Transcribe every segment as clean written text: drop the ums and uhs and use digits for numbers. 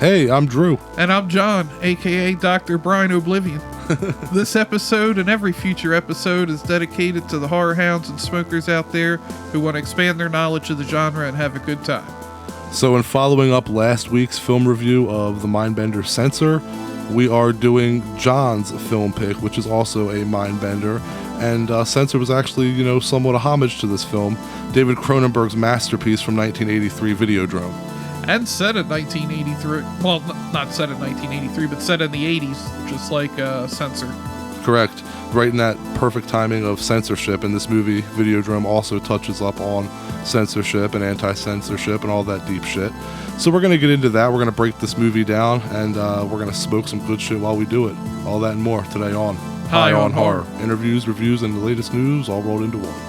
Hey, I'm Drew. And I'm John, aka Dr. Brian Oblivion. This episode and every future episode is dedicated to the horror hounds and smokers out there who want to expand their knowledge of the genre and have a good time. So in following up last week's film review of The Mindbender Censor, we are doing John's film pick, which is also a Mindbender. And Censor was actually, somewhat a homage to this film, David Cronenberg's masterpiece from 1983, Videodrome. And set in 1983. Well, not set in 1983, but set in the 80s, just like Censor. Correct. Right in that perfect timing of censorship. And this movie, Videodrome, also touches up on censorship and anti-censorship and all that deep shit. So we're going to get into that. We're going to break this movie down, and we're going to smoke some good shit while we do it. All that and more today on High on Horror. Interviews, reviews, and the latest news all rolled into one.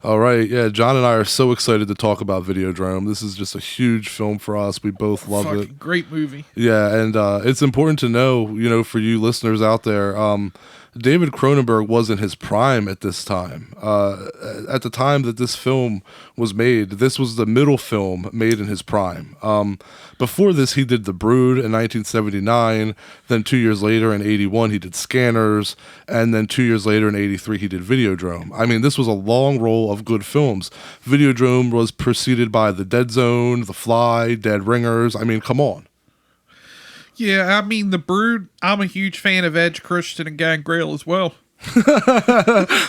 All right, yeah, John and I are so excited to talk about Videodrome. This is just a huge film for us. We both love it. Great movie. Yeah, and it's important to know, for you listeners out there, David Cronenberg was in his prime at this time. At the time that this film was made, this was the middle film made in his prime. Before this, he did The Brood in 1979. Then 2 years later, in 81, he did Scanners. And then 2 years later, in 83, he did Videodrome. I mean, this was a long roll of good films. Videodrome was preceded by The Dead Zone, The Fly, Dead Ringers. I mean, come on. Yeah, I mean, The Brood, I'm a huge fan of Edge, Christian, and Gangrel as well.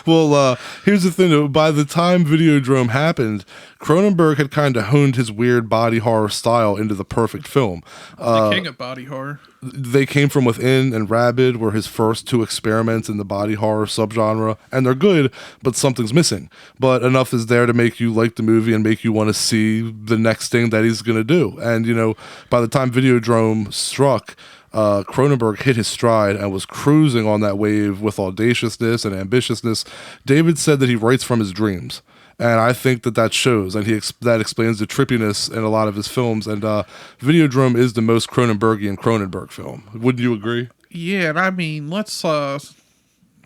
Well, here's the thing, though. By the time Videodrome happened, Cronenberg had kind of honed his weird body horror style into the perfect film. The king of body horror. They Came From Within and Rabid were his first two experiments in the body horror subgenre, and they're good, but something's missing. But enough is there to make you like the movie and make you want to see the next thing that he's going to do. And, by the time Videodrome struck, Cronenberg hit his stride and was cruising on that wave with audaciousness and ambitiousness. David said that he writes from his dreams, and I think that shows, and that explains the trippiness in a lot of his films. And Videodrome is the most Cronenbergian Cronenberg film. Wouldn't you agree? Yeah, and I mean,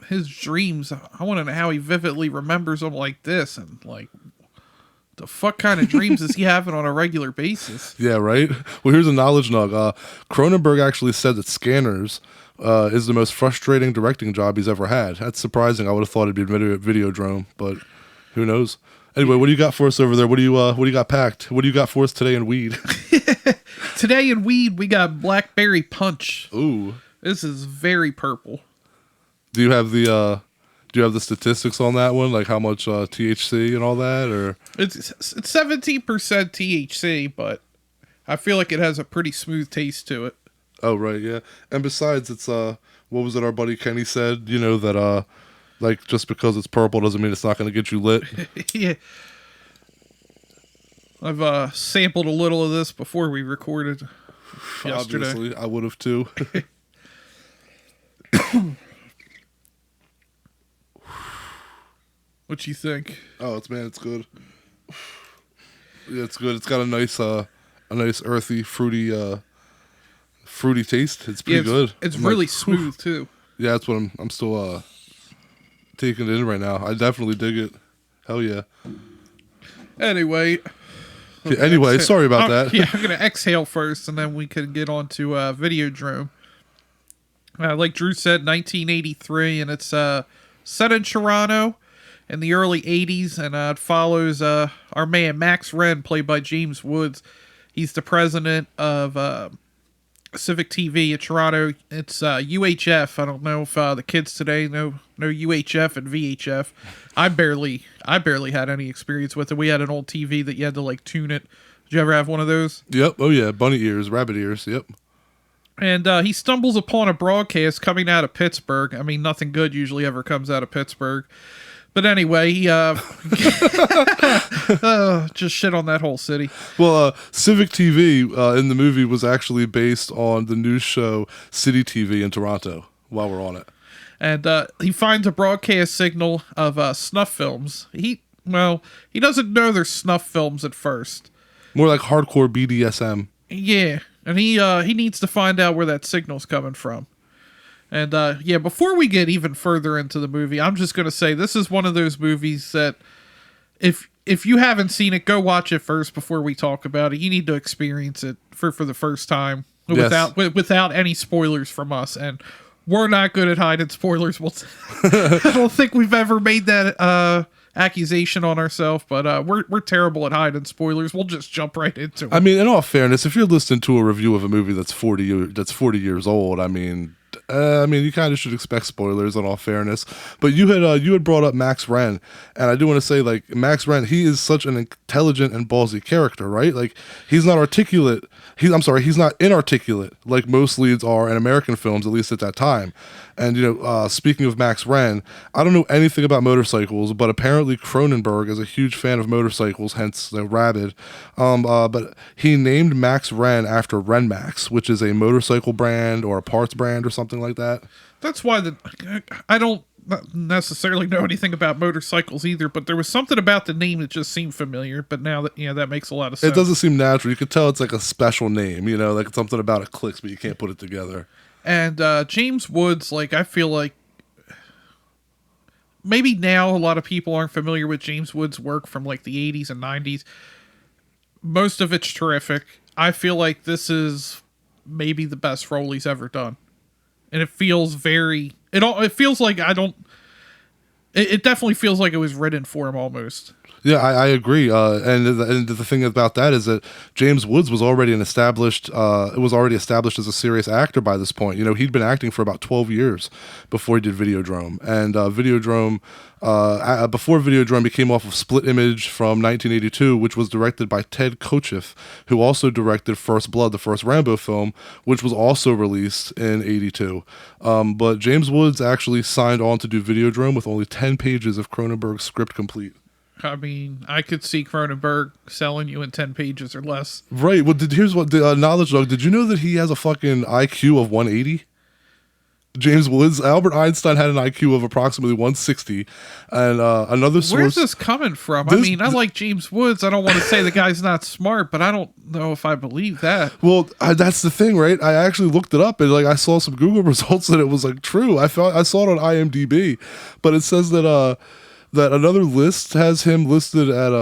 his dreams, I want to know how he vividly remembers them like this, and the fuck kind of dreams is he having on a regular basis? Yeah, right? Well, here's a knowledge nug. Cronenberg actually said that Scanners is the most frustrating directing job he's ever had. That's surprising. I would have thought it'd be Videodrome, but who knows? Anyway, what do you got for us over there? What do you got packed? What do you got for us today in weed? Today in weed, we got Blackberry Punch. Ooh. This is very purple. Do you have the statistics on that one, like how much THC and all that, or it's 17% THC, but I feel like it has a pretty smooth taste to it. Oh right, yeah. And besides, it's what was it our buddy Kenny said? That just because it's purple doesn't mean it's not going to get you lit. Yeah. I've sampled a little of this before we recorded yesterday. Obviously, I would have too. What you think? Oh, it's good. Yeah, it's good. It's got a nice earthy, fruity taste. It's pretty good. It's really smooth too. Yeah, that's what I'm still taking it in right now. I definitely dig it. Hell yeah. Anyway. Sorry about that. Yeah, I'm gonna exhale first, and then we can get on to Videodrome. Like Drew said, 1983, and it's set in Toronto in the early 80s, and it follows our man Max Wren, played by James Woods. He's the president of Civic TV at Toronto. It's UHF. I don't know if the kids today know UHF and VHF. I barely had any experience with it. We had an old TV that you had to tune it. Did you ever have one of those? Yep. Oh yeah, bunny ears, rabbit ears. Yep. And he stumbles upon a broadcast coming out of Pittsburgh. I mean, nothing good usually ever comes out of Pittsburgh. But anyway, he just shit on that whole city. Well, Civic TV in the movie was actually based on the news show City TV in Toronto, while we're on it. And he finds a broadcast signal of snuff films. He doesn't know they're snuff films at first. More like hardcore BDSM. Yeah, and he needs to find out where that signal's coming from. And yeah, before we get even further into the movie, I'm just gonna say this is one of those movies that if you haven't seen it, go watch it first before we talk about it. You need to experience it for the first time without any spoilers from us. And we're not good at hiding spoilers. I don't think we've ever made that accusation on ourselves, but we're terrible at hiding spoilers. We'll just jump right into it. I mean, in all fairness, if you're listening to a review of a movie that's 40 years old, I mean, you kind of should expect spoilers. In all fairness, but you had brought up Max Wren, and I do want to say, like, Max Wren, he is such an intelligent and ballsy character, right? Like, he's not articulate. He's not inarticulate like most leads are in American films, at least at that time. And speaking of Max Wren, I don't know anything about motorcycles, but apparently Cronenberg is a huge fan of motorcycles, hence the Rabid. But he named Max Wren after Renmax, which is a motorcycle brand or a parts brand or something like that. That's why I don't necessarily know anything about motorcycles either, but there was something about the name that just seemed familiar. But now that that makes a lot of sense. It doesn't seem natural. You could tell it's like a special name, like something about it clicks, but you can't put it together. And James Woods, like, I feel like maybe now a lot of people aren't familiar with James Woods' work from like the 80s and 90s. Most of it's terrific. I feel like this is maybe the best role he's ever done. And it feels it feels like it definitely feels like it was written for him almost. Yeah, I agree. And the thing about that is that James Woods was already established as a serious actor by this point. He'd been acting for about 12 years before he did Videodrome. And Videodrome, before Videodrome, he came off of Split Image from 1982, which was directed by Ted Kochev, who also directed First Blood, the first Rambo film, which was also released in 82. But James Woods actually signed on to do Videodrome with only 10 pages of Cronenberg's script complete. I mean, I could see Cronenberg selling you in 10 pages or less. Right. Well, here's what the knowledge dog. Did you know that he has a fucking IQ of 180? James Woods. Albert Einstein had an IQ of approximately 160, and another source. Where's this coming from? I like James Woods. I don't want to say the guy's not smart, but I don't know if I believe that. Well, that's the thing, right? I actually looked it up, and I saw some Google results, and it was true. I saw it on IMDb, but it says that another list has him listed at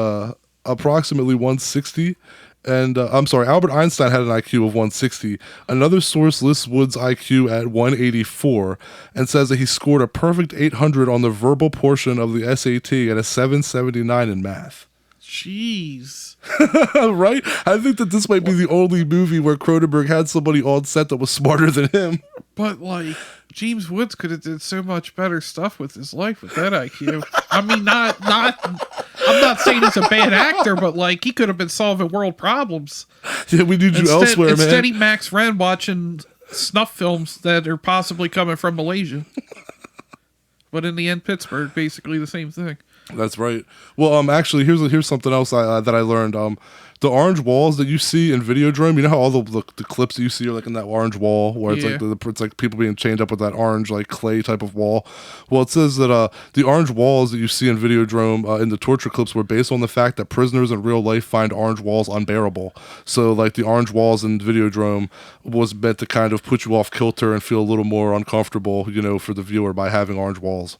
approximately 160. And I'm sorry, Albert Einstein had an IQ of 160. Another source lists Wood's IQ at 184 and says that he scored a perfect 800 on the verbal portion of the SAT and a 779 in math. Jeez. Right? I think that this might be the only movie where Cronenberg had somebody on set that was smarter than him. But, James Woods could have did so much better stuff with his life with that IQ. I mean, I'm not saying he's a bad actor, but, he could have been solving world problems. Yeah, we need you elsewhere, man. Instead, he Max Wren watching snuff films that are possibly coming from Malaysia. But in the end, Pittsburgh, basically the same thing. That's right. Well, actually, here's something else that I learned. The orange walls that you see in Videodrome, you know how all the clips that you see are in that orange wall where it's it's like people being chained up with that orange clay type of wall. Well, it says that the orange walls that you see in Videodrome in the torture clips were based on the fact that prisoners in real life find orange walls unbearable. So the orange walls in Videodrome was meant to kind of put you off kilter and feel a little more uncomfortable, for the viewer by having orange walls.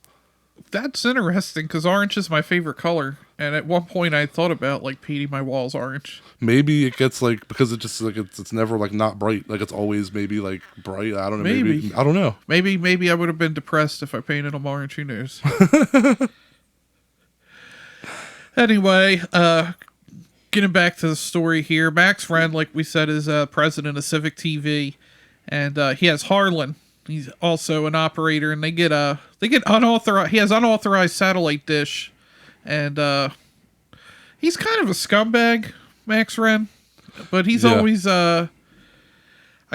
That's interesting because orange is my favorite color, and at one point I thought about painting my walls orange. Maybe it gets because it just it's never not bright, it's always maybe bright. I don't know. Maybe I don't know. Maybe I would have been depressed if I painted them orange. Who knows? Anyway, getting back to the story here, Max Wren, like we said, is president of Civic TV, and he has Harlan. He's also an operator, and they get unauthorized. He has unauthorized satellite dish, and he's kind of a scumbag, Max Wren, but he's always. I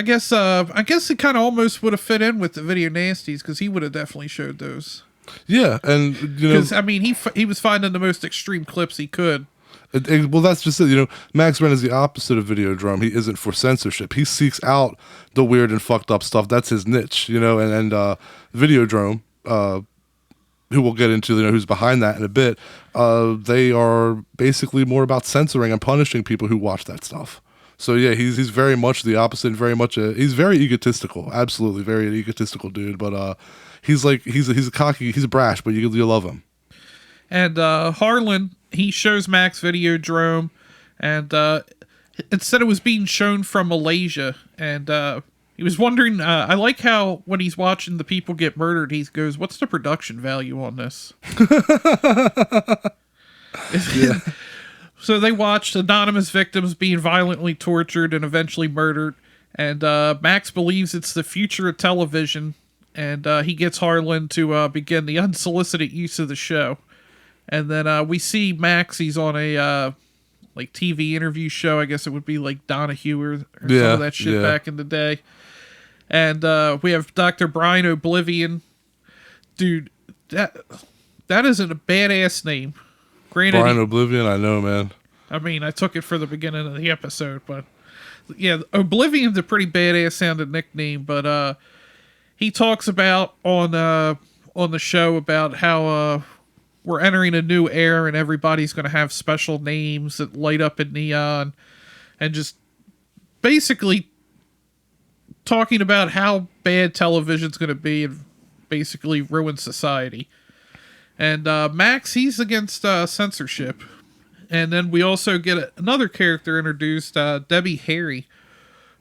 guess he kind of almost would have fit in with the video nasties because he would have definitely showed those. Yeah, and because he was finding the most extreme clips he could. Well, that's just it. Max Wren is the opposite of Videodrome. He isn't for censorship. He seeks out the weird and fucked up stuff. That's his niche, and Videodrome, who we'll get into, who's behind that in a bit, they are basically more about censoring and punishing people who watch that stuff. So yeah, he's very much the opposite. And very much he's very egotistical. Absolutely, very egotistical dude. But he's like he's a cocky, he's brash, but you love him. And Harlan, he shows Max Videodrome, and it said it was being shown from Malaysia, and he was wondering. I like how when he's watching the people get murdered, he goes, "What's the production value on this?" Yeah. So they watched anonymous victims being violently tortured and eventually murdered, and Max believes it's the future of television, and he gets Harlan to begin the unsolicited use of the show. And then we see Max, he's on a like TV interview show. I guess it would be like Donahue or some of that shit back in the day. And we have Dr. Brian Oblivion. Dude, that isn't a badass name. Granted, Brian Oblivion, I know, man. I mean, I took it for the beginning of the episode, but yeah, Oblivion's a pretty badass sounding nickname. But he talks about on the show about how we're entering a new era and everybody's going to have special names that light up in neon, and just basically talking about how bad television's going to be and basically ruin society. And Max, he's against censorship. And then we also get another character introduced, Debbie Harry,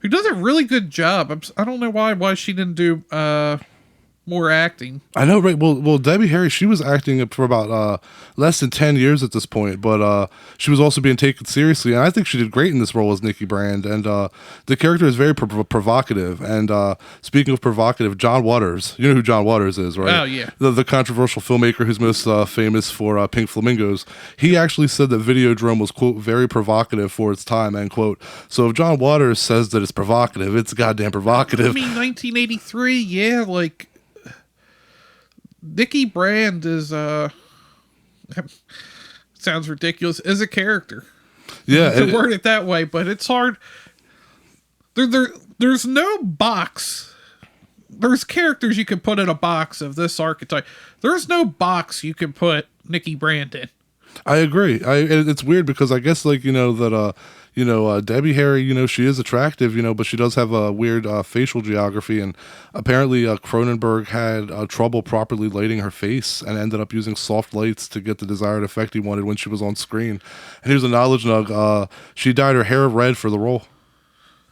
who does a really good job. I don't know why she didn't do more acting. I know, right? Well, Debbie Harry, she was acting for about less than 10 years at this point, but she was also being taken seriously, and I think she did great in this role as Nikki Brand. And the character is very provocative. And speaking of provocative, John Waters, you know who John Waters is, right? Oh yeah, the controversial filmmaker who's most famous for Pink Flamingos. He actually said that Videodrome was, quote, very provocative for its time, end quote. So if John Waters says that it's provocative, it's goddamn provocative. I mean, 1983, yeah, like Nikki Brand is sounds ridiculous, is a character. Yeah, to word it that way, but it's hard. There's no box. There's characters you can put in a box of this archetype. There's no box you can put Nikki Brand in. I agree. It's weird because I guess like that Debbie Harry, she is attractive, but she does have a weird facial geography, and apparently Cronenberg had trouble properly lighting her face and ended up using soft lights to get the desired effect he wanted when she was on screen. And here's a knowledge nug: she dyed her hair red for the role,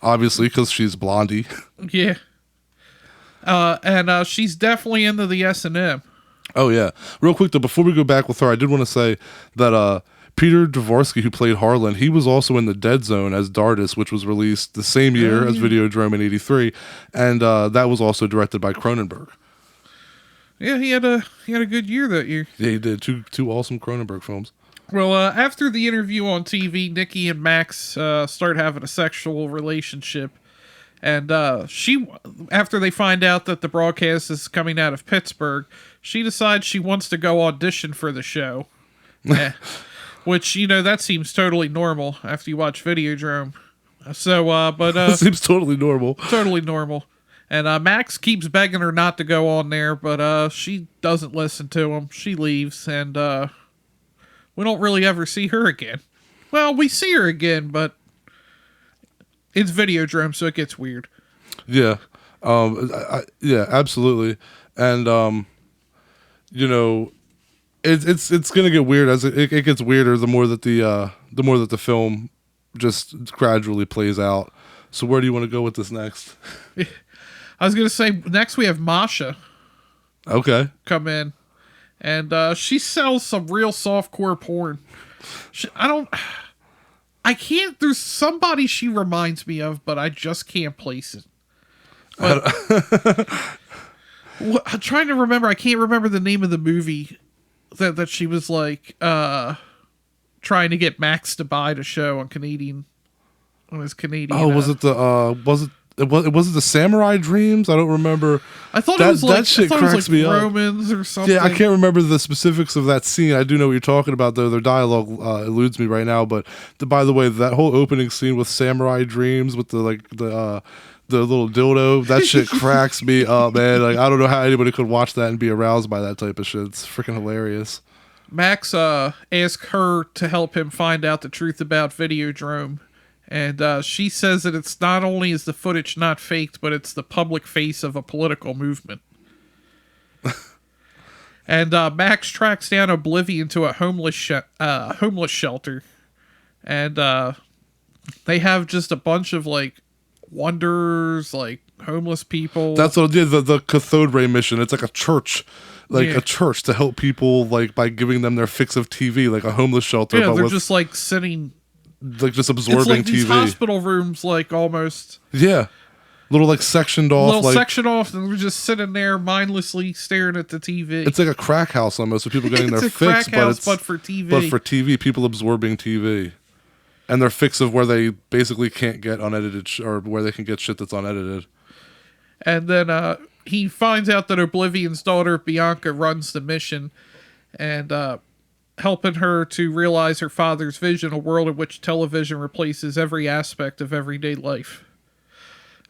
obviously because she's blondie. Yeah, and she's definitely into the S&M. Oh yeah. Real quick though, before we go back with her, I did want to say that Peter Dvorsky, who played Harlan, he was also in The Dead Zone as Dardis, which was released the same year as Videodrome in '83, and that was also directed by Cronenberg. Yeah, he had a good year that year. Yeah, he did two awesome Cronenberg films. Well, after the interview on TV, Nikki and Max start having a sexual relationship. And after they find out that the broadcast is coming out of Pittsburgh, she decides she wants to go audition for the show. Which, that seems totally normal after you watch Videodrome. So, It seems totally normal. Totally normal. And Max keeps begging her not to go on there, but she doesn't listen to him. She leaves, and we don't really ever see her again. Well, we see her again, but it's Videodrome, so it gets weird. Yeah. Yeah, absolutely. And, it's gonna get weird as it gets weirder the more that the film just gradually plays out. So where do you want to go with this next? I was gonna say next we have Masha. Okay. Come in, and she sells some real softcore porn. I can't. There's somebody she reminds me of, but I just can't place it. I'm trying to remember. I can't remember the name of the movie that she was like trying to get Max to buy to show on his Canadian. Oh, was it the Samurai Dreams? I don't remember. I thought it was like that shit cracks me up. Romans or something. Yeah, I can't remember the specifics of that scene. I do know what you're talking about, though. Their dialogue eludes me right now. But by the way, that whole opening scene with Samurai Dreams with the little dildo, that shit cracks me up, man. Like, I don't know how anybody could watch that and be aroused by that type of shit. It's freaking hilarious. Max asks her to help him find out the truth about Videodrome, And she says that it's not only is the footage not faked, but it's the public face of a political movement. And Max tracks down Oblivion to a homeless shelter. And they have just a bunch of, like, wanderers, like, homeless people. That's what I did, the cathode ray mission. It's like a church. Like Yeah. a church to help people, like, by giving them their fix of TV, like a homeless shelter. Yeah, but they're with, just, like, sitting... like, just It's absorbing like these TV. hospital rooms, like, almost... Yeah. Little, like, sectioned off. little Like, section off, and we're just sitting there mindlessly staring at the TV. it's like a crack house almost, with people getting It's their a crack fix, house, but for TV. But for TV, people absorbing TV. And their fix of where they basically can't get unedited, or where they can get shit that's unedited. And then he finds out that Oblivion's daughter, Bianca, runs the mission, and helping her to realize her father's vision, a world in which television replaces every aspect of everyday life.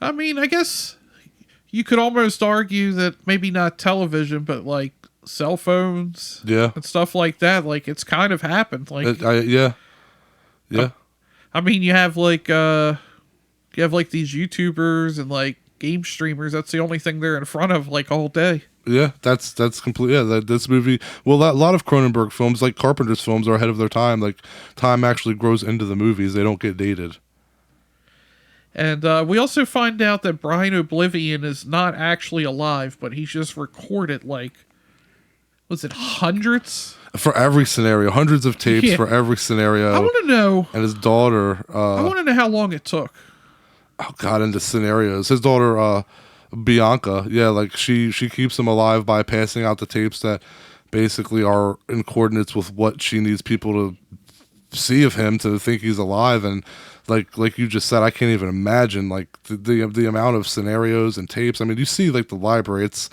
I mean, I guess you could almost argue that maybe not television, but, like, cell phones Yeah. and stuff like that. Like, it's kind of happened. Like, Yeah. Yeah. I mean, you have like these YouTubers and, like, game streamers. That's the only thing they're in front of, like, all day. Yeah, that's complete. Yeah, this movie. Well, a lot of Cronenberg films, like Carpenter's films, are ahead of their time. Like, time actually grows into the movies; they don't get dated. And we also find out that Brian Oblivion is not actually alive, but he's just recorded, like, was it hundreds? For every scenario, hundreds of tapes Yeah. for every scenario. I want to know. And his daughter. I want to know how long it took. Oh God, into scenarios. His daughter, Bianca. Yeah, like she keeps him alive by passing out the tapes that basically are in coordinates with what she needs people to see of him to think he's alive. And like you just said, I can't even imagine, like, the amount of scenarios and tapes. I mean, you see, like, the library, it's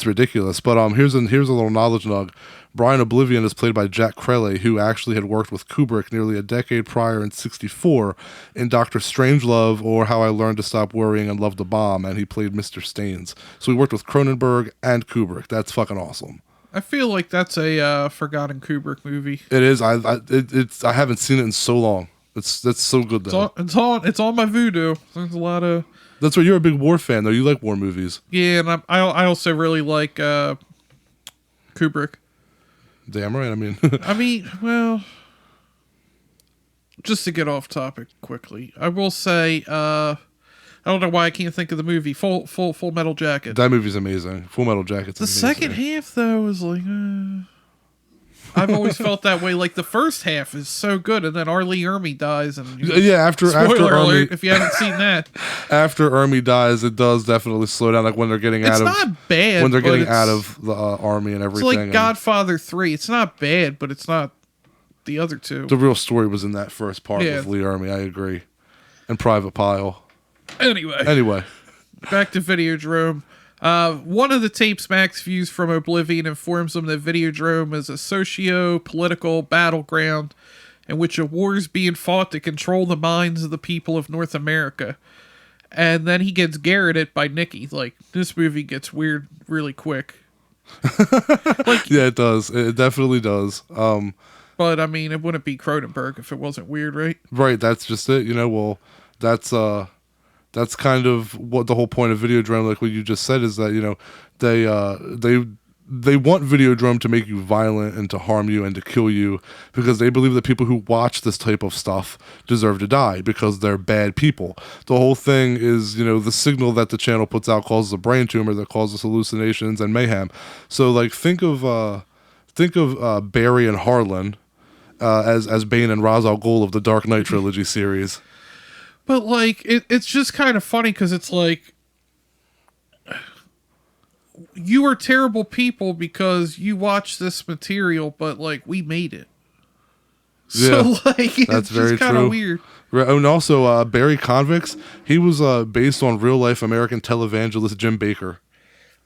ridiculous. But here's a little knowledge nug. Brian Oblivion is played by Jack Creley, who actually had worked with Kubrick nearly a decade prior in '64 in Dr. Strangelove, or How I Learned to Stop Worrying and Love to Bomb, and he played Mr. Staines. So he worked with Cronenberg and Kubrick. That's fucking awesome. I feel like that's a forgotten Kubrick movie. It is. I haven't seen it in so long. That's so good though. It's on my Voodoo. There's a lot of. That's why you're a big war fan though. You like war movies. Yeah, and I also really like Kubrick. Damn right. I mean, I mean, well, just to get off topic quickly, I will say I don't know why I can't think of the movie Full Metal Jacket. that movie's amazing. Full Metal Jacket's The amazing. second half though is like I've always felt that way. Like, the first half is so good, and then Arlie Ermy dies, and Yeah, after spoiler alert Ermy, if you haven't seen that. after Ermy dies, it does definitely slow down. Like when they're getting It's out of not bad. when they're but getting it's- out of the army and It's everything. like and Godfather 3. It's not bad, but it's not the other two. the real story was in that first part Yeah. with Lee Ermy. I agree. And Private Pile. Anyway, Anyway, back to Videodrome. One of the tapes Max views from Oblivion informs him that Videodrome is a socio-political battleground in which a war is being fought to control the minds of the people of North America. And then he gets garroted by Nikki. Like, this movie gets weird really quick. yeah, it does. It definitely does. But, I mean, it wouldn't be Cronenberg if it wasn't weird, right? Right, that's just it. Well, that's kind of what the whole point of Videodrome, like what you just said, is that, they want Videodrome to make you violent and to harm you and to kill you, because they believe that people who watch this type of stuff deserve to die because they're bad people. The whole thing is, the signal that the channel puts out causes a brain tumor that causes hallucinations and mayhem. So, like, think of Barry and Harlan as Bane and Ra's al Ghul of the Dark Knight trilogy series. But, like, it's just kind of funny because it's like, you are terrible people because you watch this material, but, like, we made it. So, Yeah, like, it's that's very just kind true. of weird. Right, and also Barry Convicts, he was based on real-life American televangelist Jim Baker.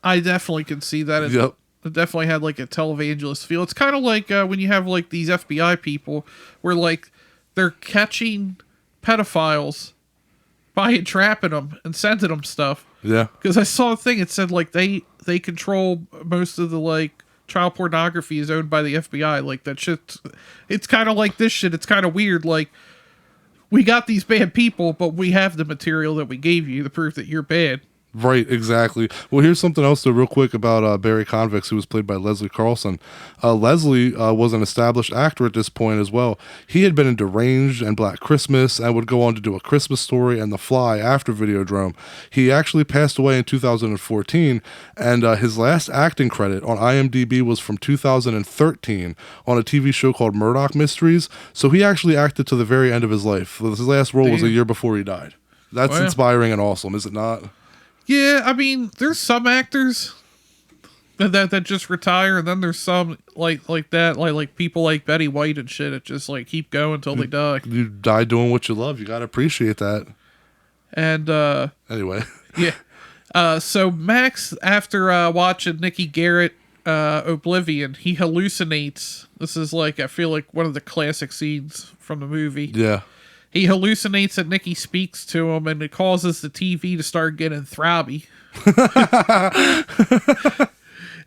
I definitely can see that. Yep. It definitely had, like, a televangelist feel. It's kind of like when you have, like, these FBI people where, like, they're catching pedophiles by entrapping them and sending them stuff. Yeah. Because I saw a thing, it said, like, they control most of the, like, child pornography is owned by the FBI. Like, that shit, it's kind of like this shit. It's kind of weird. Like, we got these bad people, but we have the material that we gave you to prove that you're bad. Right, exactly. Well, here's something else, though, real quick about Barry Convex, who was played by Leslie Carlson. Leslie was an established actor at this point as well. He had been in Deranged and Black Christmas and would go on to do A Christmas Story and The Fly after Videodrome. He actually passed away in 2014, and his last acting credit on IMDb was from 2013 on a TV show called Murdoch Mysteries. So he actually acted to the very end of his life. His last role was a year before he died. That's inspiring and awesome, is it not? Yeah, I mean, there's some actors that just retire, and then there's some like that, like people like Betty White and shit that just like keep going until they die. You die doing what you love. You gotta appreciate that. And anyway, yeah. So Max, after watching Nikki Garrett Oblivion, he hallucinates. This is like, I feel like one of the classic scenes from the movie. Yeah. He hallucinates that Nikki speaks to him, and it causes the TV to start getting throbby.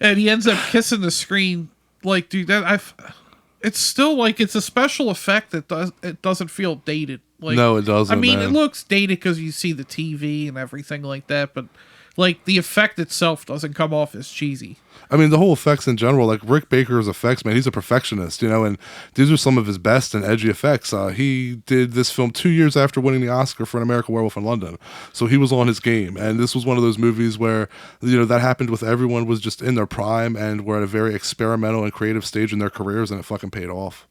And he ends up kissing the screen. Like, dude, it's still like, it's a special effect that it doesn't feel dated. Like, no, it doesn't. I mean, man. It looks dated because you see the TV and everything like that, but like the effect itself doesn't come off as cheesy. I mean, the whole effects in general, like Rick Baker's effects, man, he's a perfectionist, you know, and these are some of his best and edgy effects. He did this film 2 years after winning the Oscar for An American Werewolf in London. So he was on his game. And this was one of those movies where, you know, that happened with everyone was just in their prime and were at a very experimental and creative stage in their careers, and it fucking paid off.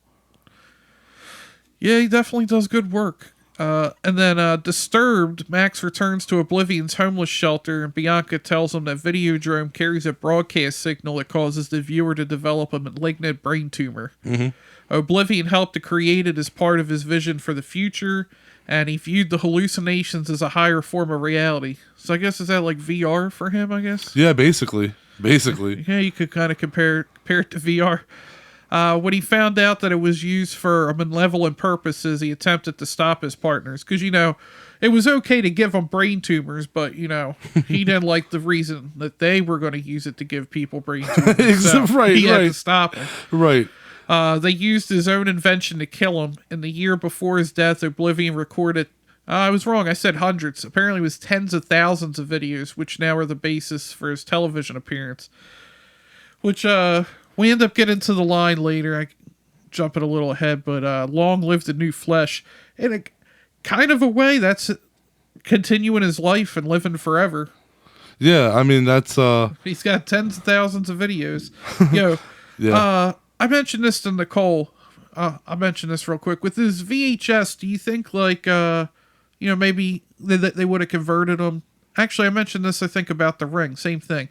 Yeah, he definitely does good work. And then disturbed, Max returns to Oblivion's homeless shelter, and Bianca tells him that Videodrome carries a broadcast signal that causes the viewer to develop a malignant brain tumor. Mm-hmm. Oblivion helped to create it as part of his vision for the future, and he viewed the hallucinations as a higher form of reality. So I guess, is that like VR for him, I guess? Yeah, basically. Yeah, you could kind of compare it to VR. When he found out that it was used for malevolent purposes, he attempted to stop his partners. Because, you know, it was okay to give them brain tumors, but, you know, he didn't like the reason that they were going to use it to give people brain tumors. So he had to stop it. Right. They used his own invention to kill him. In the year before his death, Oblivion recorded... I was wrong. I said hundreds. Apparently it was tens of thousands of videos, which now are the basis for his television appearance. Which, we end up getting to the line later. I jumping a little ahead, but long live the new flesh. In a kind of a way, that's continuing his life and living forever. Yeah, I mean, that's... He's got tens of thousands of videos. Yeah. I mentioned this to Nicole. I mentioned this real quick. With his VHS, do you think, like, maybe they would have converted them? Actually, I mentioned this, I think, about The Ring. Same thing.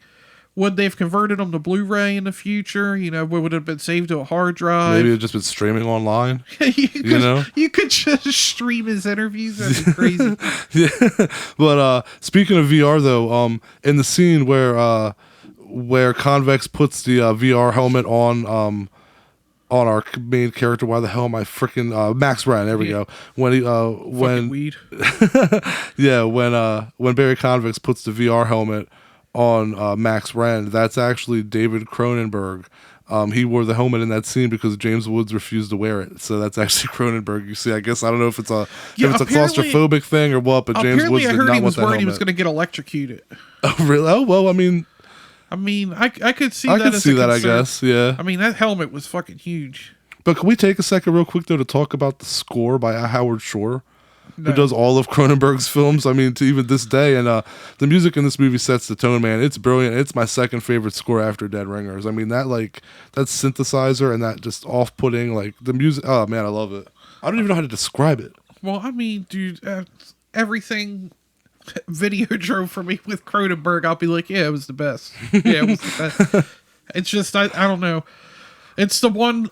Would they have converted them to Blu-ray in the future? You know, would it have been saved to a hard drive? Maybe it's just been streaming online. You could just stream his interviews. That'd be crazy. Yeah. But speaking of VR, though, in the scene where Convex puts the VR helmet on our main character, why the hell am I freaking Max Ryan? There we go. When weed. Yeah, when Barry Convex puts the VR helmet on Max Rand, that's actually David Cronenberg. He wore the helmet in that scene because James Woods refused to wear it. So that's actually Cronenberg. You see, I guess I don't know if it's a claustrophobic thing or what, but James Woods did not want that helmet. Apparently, I heard he was worried he was going to get electrocuted. Oh, really? Oh, well, I mean, I could see that. I could see that. I guess. Yeah. I mean, that helmet was fucking huge. But can we take a second, real quick, though, to talk about the score by Howard Shore? Who does all of Cronenberg's films, I mean, to even this day. And the music in this movie sets the tone, man. It's brilliant. It's my second favorite score after Dead Ringers. I mean, that synthesizer and that just off-putting, like, the music. Oh, man, I love it. I don't even know how to describe it. Well, I mean, dude, everything Videodrome for me with Cronenberg, I'll be like, yeah, it was the best. Yeah, it was the best. It's just, I don't know. It's the one,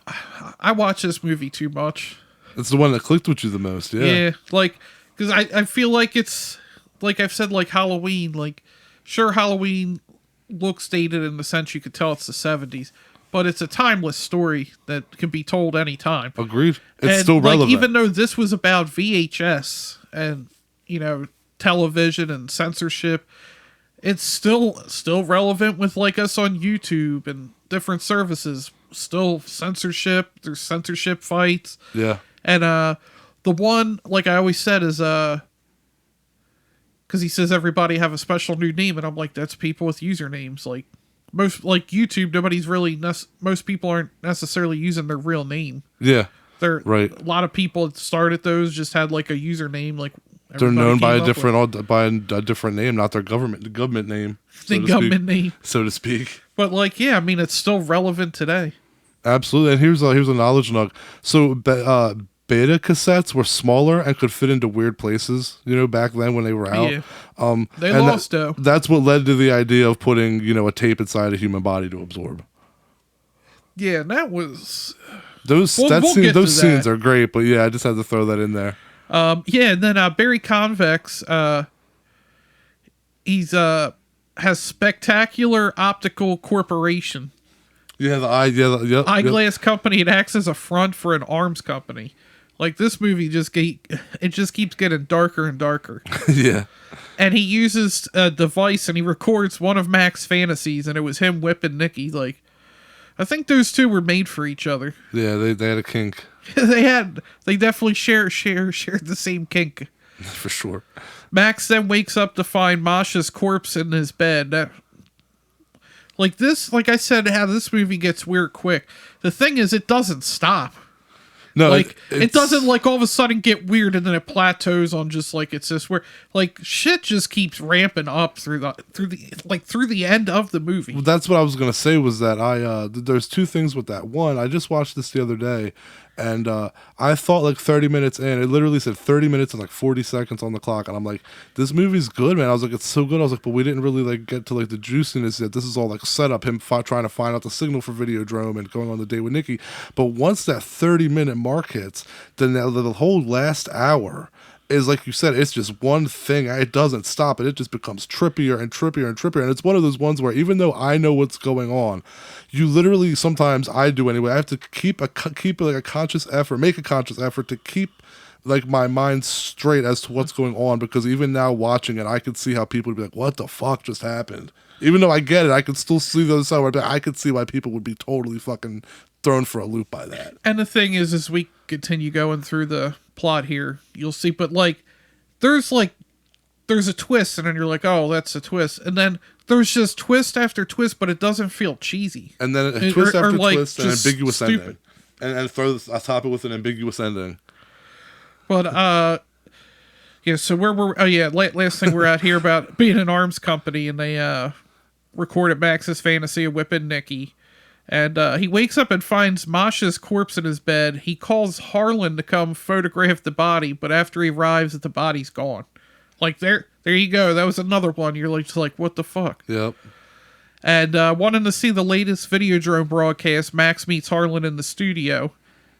I watch this movie too much. It's the one that clicked with you the most, yeah. Yeah, like, because I feel like it's, like I've said, like Halloween, like, sure, Halloween looks dated in the sense you could tell it's the 70s, but it's a timeless story that can be told anytime. Agreed. It's still relevant. Like, even though this was about VHS and, you know, television and censorship, it's still relevant with, like, us on YouTube and different services. Still censorship. There's censorship fights. Yeah. And The one, like I always said, is because he says everybody have a special new name, and I'm like, that's people with usernames. Like most, like YouTube, nobody's really most people aren't necessarily using their real name. Yeah. They're Right. A lot of people that started those just had like a username, like They're known by came a different name, not their government name. the government name, so to speak. But like, yeah, I mean, it's still relevant today. Absolutely. And here's a knowledge nug. So beta cassettes were smaller and could fit into weird places, back then when they were out. Yeah. They lost though. That's what led to the idea of putting, a tape inside a human body to absorb. Yeah, and that was those scenes are great, but yeah, I just had to throw that in there. Yeah, and then Barry Convex, he's has Spectacular Optical Corporation. Yeah, eyeglass company. It acts as a front for an arms company. Like this movie just keeps getting darker and darker. Yeah. And he uses a device and he records one of Mac's fantasies, and it was him whipping Nikki. Like, I think those two were made for each other. Yeah, they had a kink. They definitely shared the same kink. For sure. Max then wakes up to find Masha's corpse in his bed. Like I said, how this movie gets weird quick. The thing is, it doesn't stop. No, like it doesn't like all of a sudden get weird and then it plateaus on just like it's just where like shit just keeps ramping up through the end of the movie. Well, that's what I was gonna say was that there's two things with that. One, I just watched this the other day, and I thought like 30 minutes in, it literally said 30 minutes and like 40 seconds on the clock, and I'm like, this movie's good, man. I was like, it's so good. I was like, but we didn't really like get to like the juiciness yet. This is all like set up, him trying to find out the signal for Videodrome and going on the date with Nikki. But once that 30-minute mark hits, then the whole last hour is, like you said, it's just one thing. It doesn't stop, and it just becomes trippier and trippier and trippier. And it's one of those ones where even though I know what's going on, you literally, sometimes I do anyway, I have to keep like a conscious effort, make a conscious effort to keep like my mind straight as to what's going on, because even now watching it, I could see how people would be like, what the fuck just happened? Even though I get it, I could still see the other side where I could see why people would be totally fucking thrown for a loop by that. And the thing is, as we continue going through the plot here, you'll see, but like there's a twist, and then you're like, oh, that's a twist, and then there's just twist after twist, but it doesn't feel cheesy. And then a twist after twist, and an ambiguous ending, and throw this, I top it with an ambiguous ending. But yeah. So where we're last thing we're at here about being an arms company, and they recorded Max's fantasy of whipping Nikki. And he wakes up and finds Masha's corpse in his bed. He calls Harlan to come photograph the body, but after he arrives, the body's gone. Like, there you go. That was another one. You're like, what the fuck? Yep. And wanting to see the latest Videodrome broadcast, Max meets Harlan in the studio.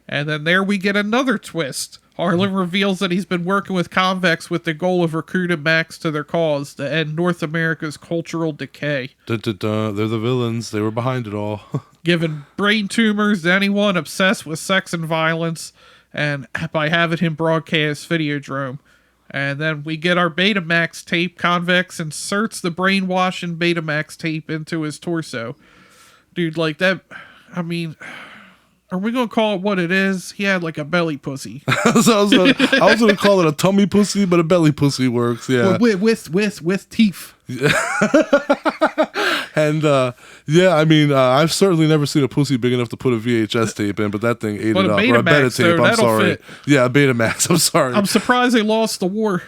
And then there we get another twist. Harlan reveals that he's been working with Convex with the goal of recruiting Max to their cause to end North America's cultural decay. Dun, dun, dun. They're the villains. They were behind it all. Giving brain tumors to anyone obsessed with sex and violence, and by having him broadcast Videodrome. And then we get our Betamax tape. Convex inserts the brainwashing Betamax tape into his torso. Dude, like that, I mean, are we going to call it what it is? He had like a belly pussy. So I was going to call it a tummy pussy, but a belly pussy works, yeah. With teeth. And yeah, I mean, I've certainly never seen a pussy big enough to put a VHS tape in, but that thing ate it up. Or a beta tape, I'm sorry. Fit. Yeah, a Betamax, I'm sorry. I'm surprised they lost the war.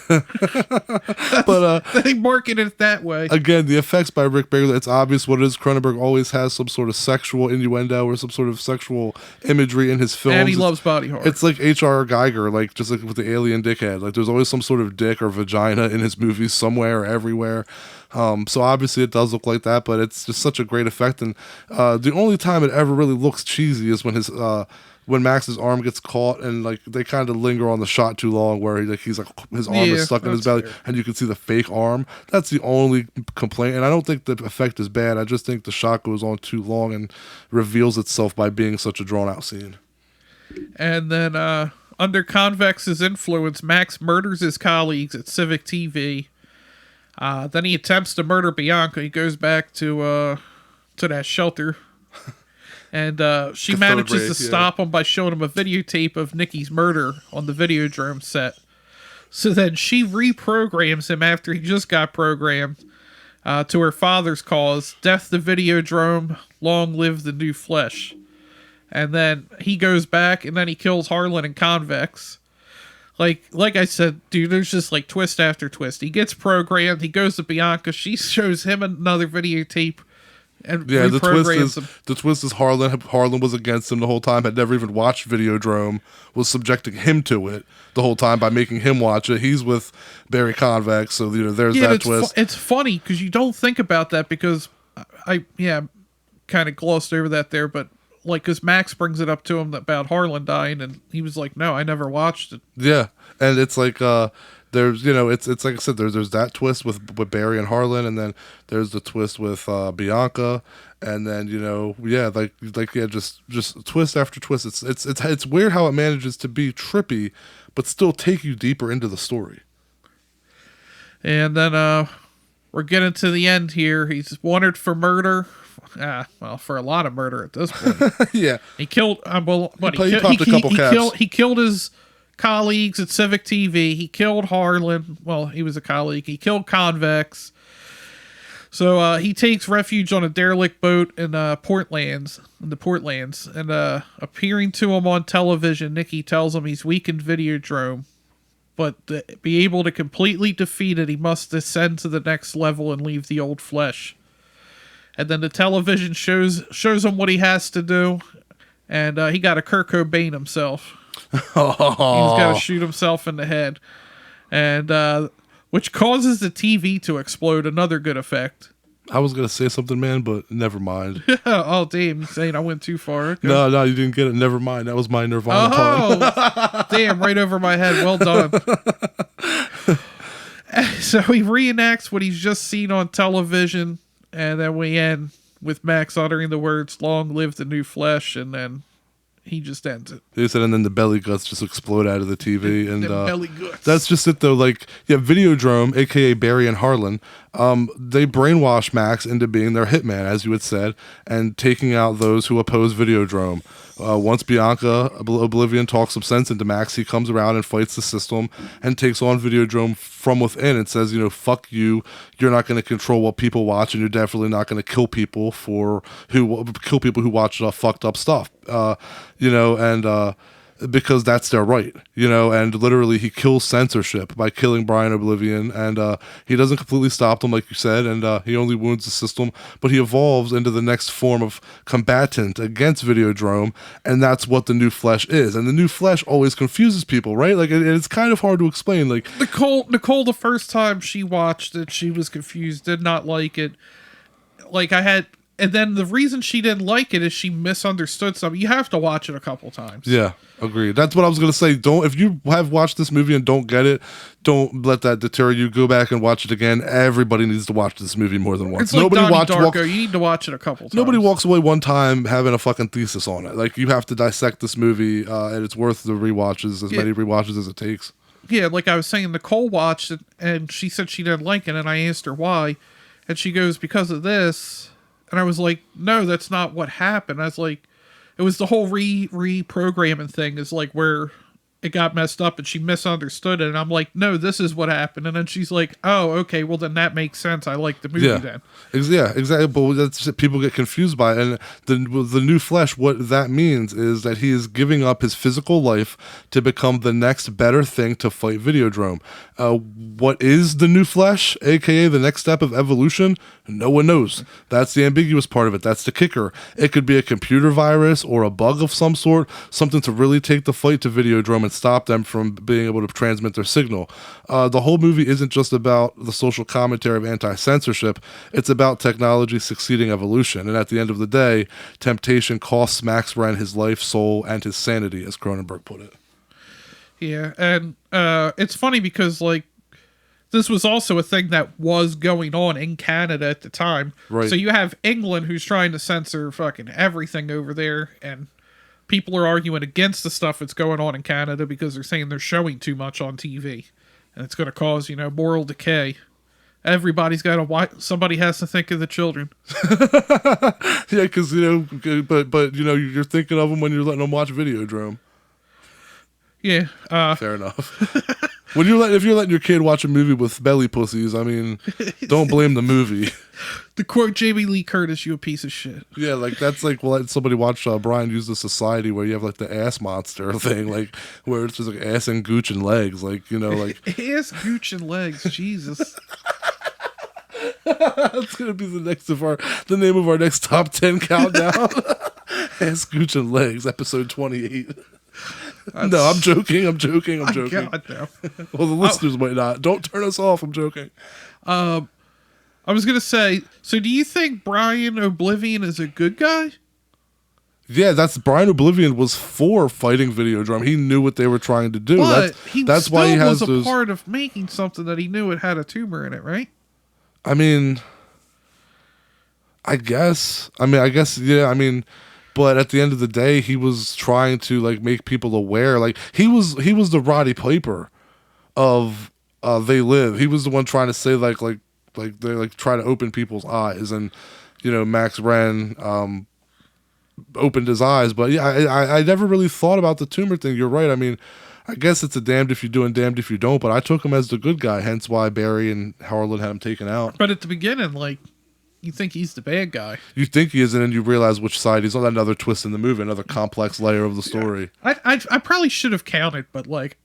But they market it that way. Again, the effects by Rick Bakerloo, it's obvious what it is. Cronenberg always has some sort of sexual innuendo or some sort of sexual imagery in his films. And he loves body horror. It's like H.R. Geiger, like just like with the alien dickhead. Like there's always some sort of dick or vagina in his movies somewhere or everywhere. So obviously it does look like that, but it's just such a great effect. And the only time it ever really looks cheesy is when Max's arm gets caught, and like they kind of linger on the shot too long, where he's like his arm is stuck in his belly, and you can see the fake arm. That's the only complaint, and I don't think the effect is bad. I just think the shot goes on too long and reveals itself by being such a drawn out scene. And then under Convex's influence, Max murders his colleagues at Civic TV. Then he attempts to murder Bianca. He goes back to that shelter. And she The third manages raid, to yeah. stop him by showing him a videotape of Nikki's murder on the Videodrome set. So then she reprograms him after he just got programmed to her father's cause, Death the Videodrome, Long Live the New Flesh. And then he goes back and then he kills Harlan and Convex. Like I said, dude, there's just like twist after twist. He gets programmed, he goes to Bianca, she shows him another videotape and Yeah, reprograms him. the twist is Harlan was against him the whole time, had never even watched Videodrome, was subjecting him to it the whole time by making him watch it. He's with Barry Convex, so there's that twist. It's funny because you don't think about that because I kind of glossed over that there, but like because Max brings it up to him about Harlan dying, and he was like, "No, I never watched it." Yeah, and it's like there's it's like I said, there's that twist with Barry and Harlan, and then there's the twist with Bianca, and then just twist after twist. It's weird how it manages to be trippy, but still take you deeper into the story. And then we're getting to the end here. He's wanted for murder. For a lot of murder at this point. Yeah, he killed. He killed his colleagues at Civic TV. He killed Harlan. Well, he was a colleague. He killed Convex. So he takes refuge on a derelict boat in the Portlands, and appearing to him on television, Nikki tells him he's weakened Videodrome, but to be able to completely defeat it, he must descend to the next level and leave the old flesh. And then the television shows him what he has to do, and he got to Kurt Cobain himself. He's got to shoot himself in the head, and which causes the TV to explode. Another good effect. I was gonna say something, man, but never mind. Oh, damn! You saying I went too far? Okay. No, you didn't get it. Never mind. That was my Nirvana pun. Damn! Right over my head. Well done. So he reenacts what he's just seen on television. And then we end with Max uttering the words, "Long live the new flesh," and then he just ends it. He said, and then the belly guts just explode out of the TV. And belly guts. That's just it, though. Like, yeah, Videodrome, a.k.a. Barry and Harlan, they brainwash Max into being their hitman, as you had said, and taking out those who oppose Videodrome. Once Bianca Oblivion talks some sense into Max, he comes around and fights the system and takes on Videodrome from within and says, fuck you. You're not going to control what people watch, and you're definitely not going to kill people who watch fucked up stuff. Because that's their right, and literally he kills censorship by killing Brian Oblivion, and he doesn't completely stop them, like you said, and he only wounds the system, but he evolves into the next form of combatant against Videodrome, and that's what the new flesh is. And the new flesh always confuses people, right? Like, it's kind of hard to explain. Like, Nicole, the first time she watched it, she was confused, did not like it. And then the reason she didn't like it is she misunderstood something. You have to watch it a couple times. Yeah, agreed. That's what I was going to say. If you have watched this movie and don't get it, don't let that deter you. Go back and watch it again. Everybody needs to watch this movie more than once. It's like Donnie Darko. You need to watch it a couple times. Nobody walks away one time having a fucking thesis on it. Like, you have to dissect this movie, and it's worth the rewatches, many rewatches as it takes. Yeah, like I was saying, Nicole watched it, and she said she didn't like it, and I asked her why, and she goes, because of this. And I was like, no, that's not what happened. I was like, it was the whole reprogramming thing is like where it got messed up and she misunderstood it. And I'm like, no, this is what happened. And then she's like, oh, okay, well then that makes sense. I like the movie then. Yeah, exactly. But that's people get confused by it. And the new flesh, what that means is that he is giving up his physical life to become the next better thing to fight Videodrome. What is the new flesh, aka the next step of evolution? No one knows. That's the ambiguous part of it. That's the kicker. It could be a computer virus or a bug of some sort, something to really take the fight to Videodrome and stop them from being able to transmit their signal. The whole movie isn't just about the social commentary of anti-censorship. It's about technology succeeding evolution. And at the end of the day, temptation costs Max Wren his life, soul, and his sanity, as Cronenberg put it. Yeah, and it's funny because, like, this was also a thing that was going on in Canada at the time. Right. So you have England who's trying to censor fucking everything over there, and people are arguing against the stuff that's going on in Canada because they're saying they're showing too much on TV, and it's going to cause, moral decay. Everybody's got to watch. Somebody has to think of the children. Yeah, because but you're thinking of them when you're letting them watch Videodrome. Yeah. Fair enough. If you're letting your kid watch a movie with belly pussies, I mean, don't blame the movie. To quote Jamie Lee Curtis, "You a piece of shit." Yeah, like that's like somebody watch Brian Use the Society, where you have like the ass monster thing, like where it's just like ass and gooch and legs, like like ass, gooch, and legs. Jesus. That's gonna be the name of our next top 10 countdown. Ass, gooch, and legs, episode 28. No, I'm joking. I'm joking. God, no. Well, the listeners might not. Don't turn us off. I'm joking. I was gonna say. So, do you think Brian Oblivion is a good guy? Yeah, Brian Oblivion was for fighting Videodrome. He knew what they were trying to do. But that's why he has was a part of making something that he knew it had a tumor in it, right? I mean, I guess, yeah. I mean, but at the end of the day, he was trying to like make people aware. Like he was the Roddy Piper of They Live. He was the one trying to say like they like try to open people's eyes, and Max Wren opened his eyes. But yeah, I never really thought about the tumor thing. You're right. I mean, I guess it's a damned if you do and damned if you don't. But I took him as the good guy, hence why Barry and Harlan had him taken out. But at the beginning, like, you think he's the bad guy. You think he is, and then you realize which side he's on. Another twist in the movie, another complex layer of the story. Yeah. I probably should have counted, but like,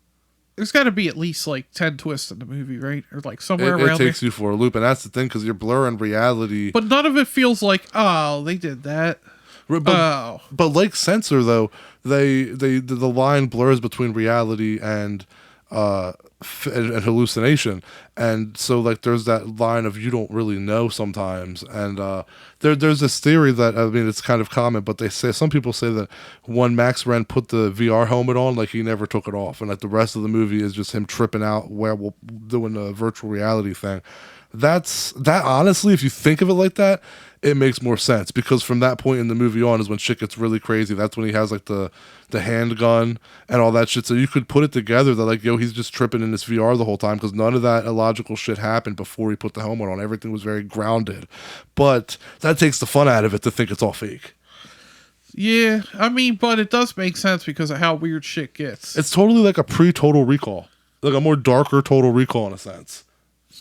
there's got to be at least like 10 twists in the movie, right? Or like somewhere around there. It takes you for a loop, and that's the thing, because you're blurring reality. But none of it feels like, oh, they did that. But like Censor, though, the line blurs between reality and hallucination, and so like there's that line of you don't really know sometimes, and there's this theory that, I mean, it's kind of common, but some people say that when Max Wren put the VR helmet on, like he never took it off, and like the rest of the movie is just him tripping out doing the virtual reality thing. That honestly, if you think of it like that, it makes more sense, because from that point in the movie on is when shit gets really crazy. That's when he has like the handgun and all that shit. So you could put it together that like, he's just tripping in this VR the whole time, because none of that illogical shit happened before he put the helmet on. Everything was very grounded. But that takes the fun out of it to think it's all fake. Yeah, I mean, but it does make sense because of how weird shit gets. It's totally like a pre-Total Recall. Like a more darker Total Recall in a sense.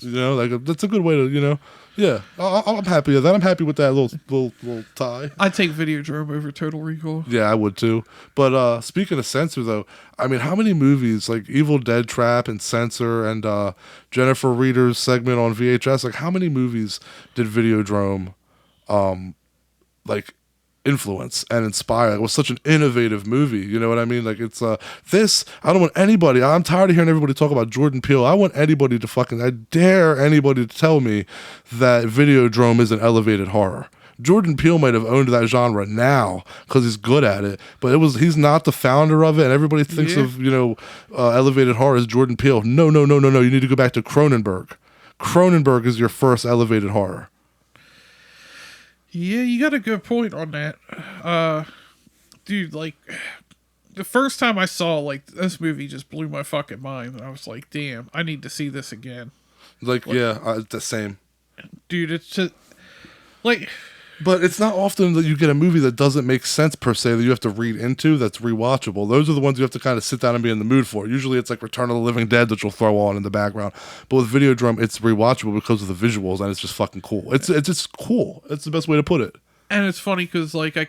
Like that's a good way to, yeah. I'm happy with that. I'm happy with that little tie. I'd take Videodrome over Total Recall. Yeah, I would too. But speaking of Censor, though, I mean, how many movies like Evil Dead Trap and Censor and Jennifer Reeder's segment on VHS? Like, how many movies did Videodrome, like, influence and inspire? It was such an innovative movie, you know what I mean? Like, it's this, I don't want anybody, I'm tired of hearing everybody talk about Jordan Peele. I want anybody to I dare anybody to tell me that Videodrome is an elevated horror. Jordan Peele might have owned that genre now because he's good at it, but he's not the founder of it, and everybody thinks of elevated horror as Jordan Peele. No, you need to go back to Cronenberg. Cronenberg is your first elevated horror. Yeah, you got a good point on that. Dude, like, the first time I saw, like, this movie just blew my fucking mind. And I was like, damn, I need to see this again. Like, the same. Dude, it's just, like... But it's not often that you get a movie that doesn't make sense, per se, that you have to read into, that's rewatchable. Those are the ones you have to kind of sit down and be in the mood for. Usually it's like Return of the Living Dead that you'll throw on in the background. But with Videodrome, it's rewatchable because of the visuals, and it's just fucking cool. It's just cool. It's the best way to put it. And it's funny because, like, I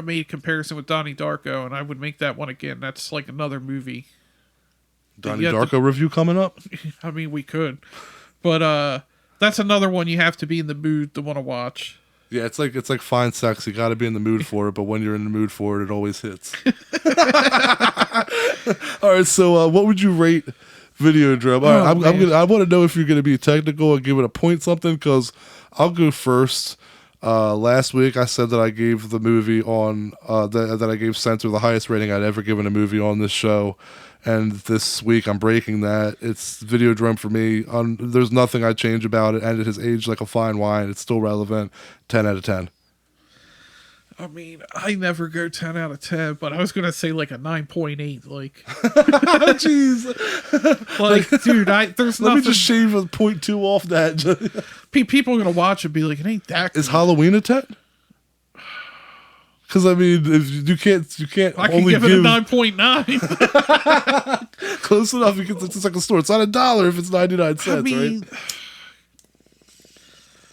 made a comparison with Donnie Darko, and I would make that one again. That's like another movie. Donnie Darko review coming up? I mean, we could. But that's another one you have to be in the mood to want to watch. Yeah, it's like fine sex. You got to be in the mood for it, but when you're in the mood for it, it always hits. All right, so what would you rate Videodrome? All right, I want to know if you're gonna be technical and give it a point something, because I'll go first. Last week I said that I gave the movie on that I gave Censor the highest rating I'd ever given a movie on this show. And this week I'm breaking that. It's Videodrome for me. There's nothing I'd change about it, and it has aged like a fine wine. It's still relevant. 10 out of 10. I mean, I never go 10 out of 10, but I was going to say like a 9.8. Like, Jeez. like, dude, there's Let nothing. me just shave a 0.2 off that. People are going to watch it and be like, it ain't that good. Is Halloween a 10? Because I mean, if you can't I can only give it a 9.9. close enough. You get to the second store. It's not $1 if it's 99 cents, I mean, right?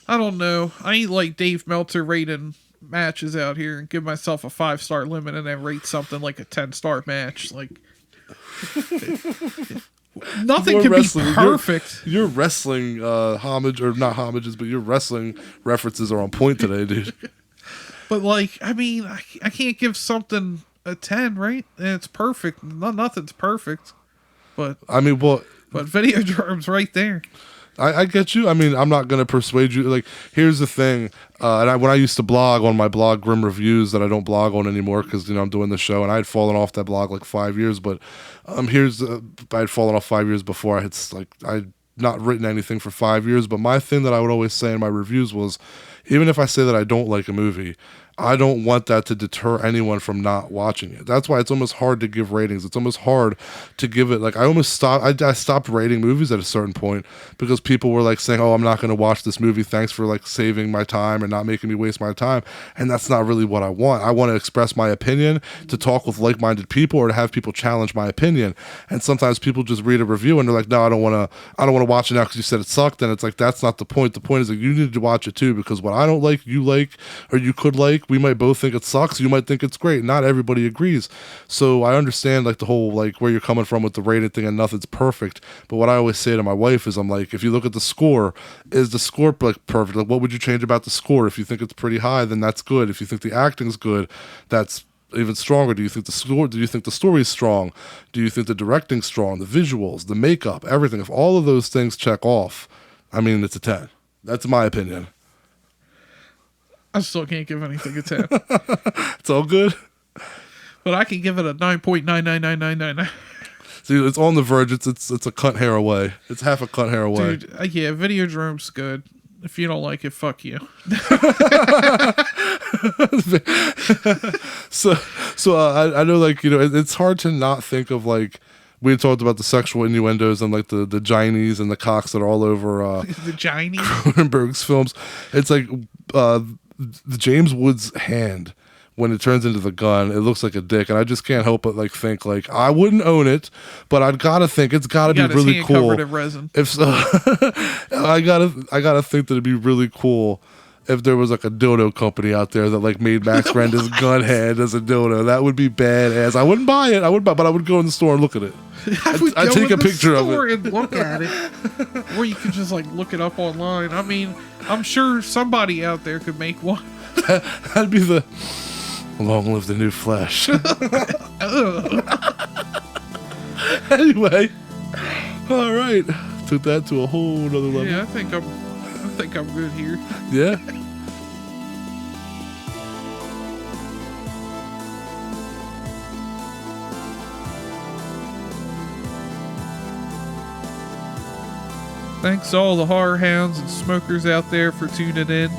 I don't know. I ain't like Dave Meltzer rating matches out here and give myself a 5-star limit and then rate something like a 10-star match. Like, nothing can be perfect. Your wrestling homage, or not homages, but your wrestling references are on point today, dude. But like, I mean, I can't give something a 10, right? And it's perfect. Nothing's perfect. But I mean, well, but Videodrome's right there. I get you. I mean, I'm not going to persuade you. Like, here's the thing. When I used to blog on my blog, Grim Reviews, that I don't blog on anymore because, I'm doing the show, and I had fallen off that blog like 5 years. But I had fallen off 5 years before. I'd not written anything for 5 years. But my thing that I would always say in my reviews was, even if I say that I don't like a movie, I don't want that to deter anyone from not watching it. That's why it's almost hard to give ratings. It's almost hard to give it, like, I stopped rating movies at a certain point because people were like saying, oh, I'm not going to watch this movie. Thanks for like saving my time and not making me waste my time. And that's not really what I want. I want to express my opinion, to talk with like-minded people, or to have people challenge my opinion. And sometimes people just read a review and they're like, no, I don't want to watch it now because you said it sucked. And it's like, that's not the point. The point is that you need to watch it too, because what I don't like, you like, or you could like. We might both think it sucks. You might think it's great. Not everybody agrees. So I understand like the whole, like, where you're coming from with the rating thing and nothing's perfect. But what I always say to my wife is, I'm like, if you look at the score, is the score like perfect? Like, what would you change about the score? If you think it's pretty high, then that's good. If you think the acting's good, that's even stronger. Do you think the story is strong? Do you think the directing's strong? The visuals, the makeup, everything. If all of those things check off, I mean, it's a 10. That's my opinion. I still can't give anything a 10. It's all good. But I can give it a 9.99999. See, it's on the verge. It's a cunt hair away. It's half a cunt hair away. Dude, yeah, Videodrome's good. If you don't like it, fuck you. So I know, like, it's hard to not think of, like, we had talked about the sexual innuendos and like the ginies and the cocks that are all over the ginies? Cronenberg's films. It's like the James Woods hand, when it turns into the gun, it looks like a dick, and I just can't help but like think, like, I wouldn't own it, but I'd gotta think it's gotta be really cool. Covered in resin. If so, I gotta think that it'd be really cool if there was like a dildo company out there that like made Max Branda's gun hand as a dildo. That would be badass. I wouldn't buy it. But I would go in the store and look at it. I'd take a picture of it and look at it. Or you could just like look it up online. I mean, I'm sure somebody out there could make one. That'd be the long live the new flesh. Anyway, all right, took that to a whole nother level. Yeah, I think I'm good here. Yeah. Thanks to all the horror hounds and smokers out there for tuning in.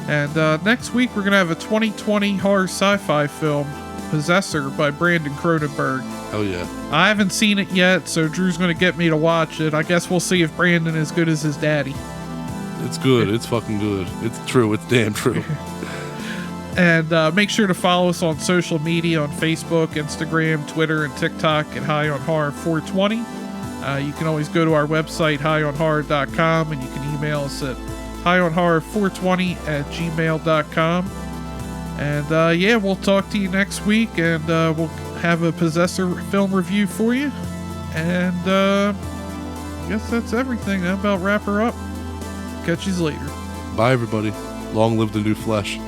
And next week we're going to have a 2020 horror sci-fi film, Possessor by Brandon Cronenberg. Oh yeah. I haven't seen it yet, so Drew's going to get me to watch it. I guess we'll see if Brandon is good as his daddy. It's good. It's fucking good. It's true. It's damn true. And make sure to follow us on social media on Facebook, Instagram, Twitter, and TikTok at High on Horror 420. You can always go to our website, highonhorror.com, and you can email us at highonhorror420@gmail.com. And yeah, we'll talk to you next week, and we'll have a Possessor film review for you. And I guess that's everything. How about wrap her up? Catch you later. Bye, everybody. Long live the new flesh.